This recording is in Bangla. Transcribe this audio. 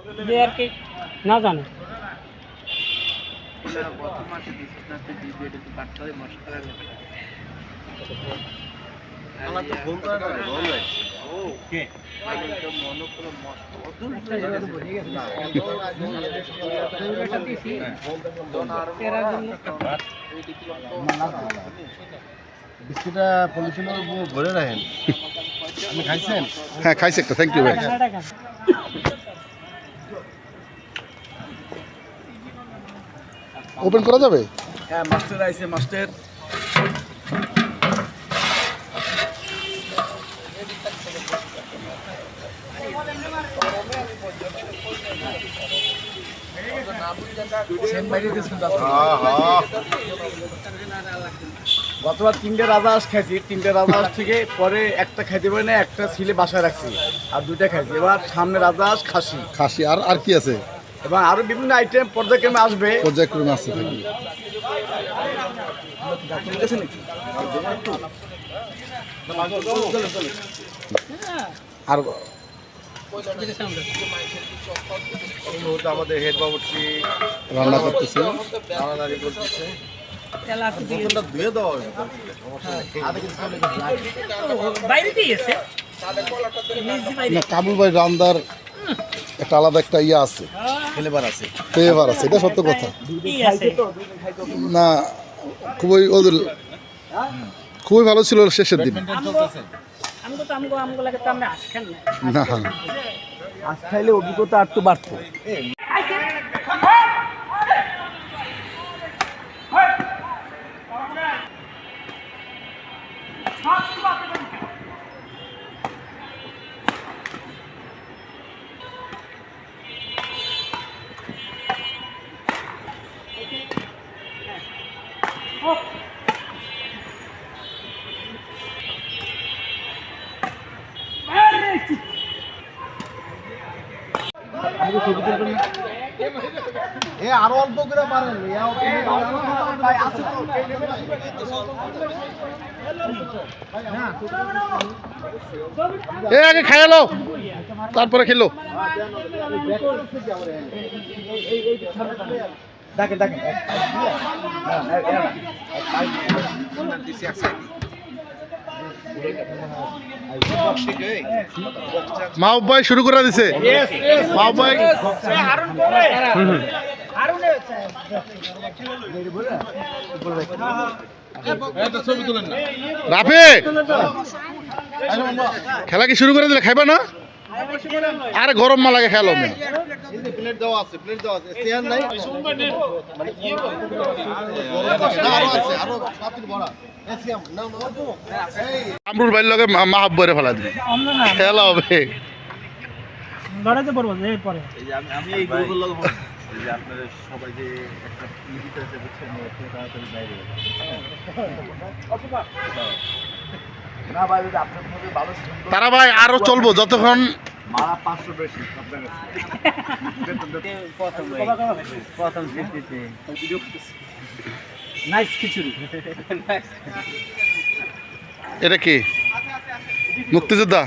যে আর কি না জানে বিস্কুটটা পলিথিনের উপর ভরে রাখেন। আপনি খাইছেন? হ্যাঁ খাইছি একটা, থ্যাংক ইউ ভাই। ওপেন করা যাবে? হ্যাঁ, মাস্টার আইছে, মাস্টার। গতবার 3টে রাজহাঁস খাইছি, 3টে রাজহাঁস থেকে পরে একটা খাইতে পারি না, একটা ছিলে বাসায় রাখছি, আর 2টা খাইছি। এবার সামনে রাজহাঁস, খাসি, খাসি আর আর কি আছে? এবং আরো বিভিন্ন আইটেম পর্যায়ক্রমে আসবে। পর্যায়ক্রমে আছে থাকবে। আর এই মুহূর্তে আমাদের হেড বাবুর্চি রান্না করতেছে। রান্নাদারি করতেছে। বোতলটা ধুয়ে দেওয়া হবে, বাইরে দিয়েছে না, কাবুল ভাই রান্দার একটা আলাদা একটা ইয়ে আছে, ফ্লেভার আছে। ফ্লেভার আছে, এটা সত্য কথা। না খুবই ওদের খুবই ভালো ছিল শেষের দিন। আমগো লাগে তো আমরা আসখান না আজ খাইলে অভিজ্ঞতা আর একটু বাড়তো। আরো অল্প করে পারেন এ আগে খাইলো তারপরে খেলো। ডাকেন ডাকেন। মাও ভাই শুরু করে দিছে। মাও ভাই রাফি খেলা কি শুরু করে দিলে? খাইবা না? আরে গরম মা লাগে খেলো। প্লেট দেওয়া আছে, প্লেট দেওয়া আছে, চেয়ার নাই। কামরুল ভাইয়ের লগে মাহাব্বরে ফেলা দিবে, খেলা হবে। লড়াইতে পড়বো পরে আমি এই গ্রুপের লোক যে আপনাদের সবাই যে একটা লিখিত আছে বুঝছেন, তাড়াতাড়ি বাইরে না ভাই, যদি আপনার মধ্যে ভালো তারা ভাই আরো চলবো যতক্ষণ মারা 500 বেশি আপনার প্রথম সিটিতে নাইস খিচুড়ি। এটা কি মুক্তিযোদ্ধা?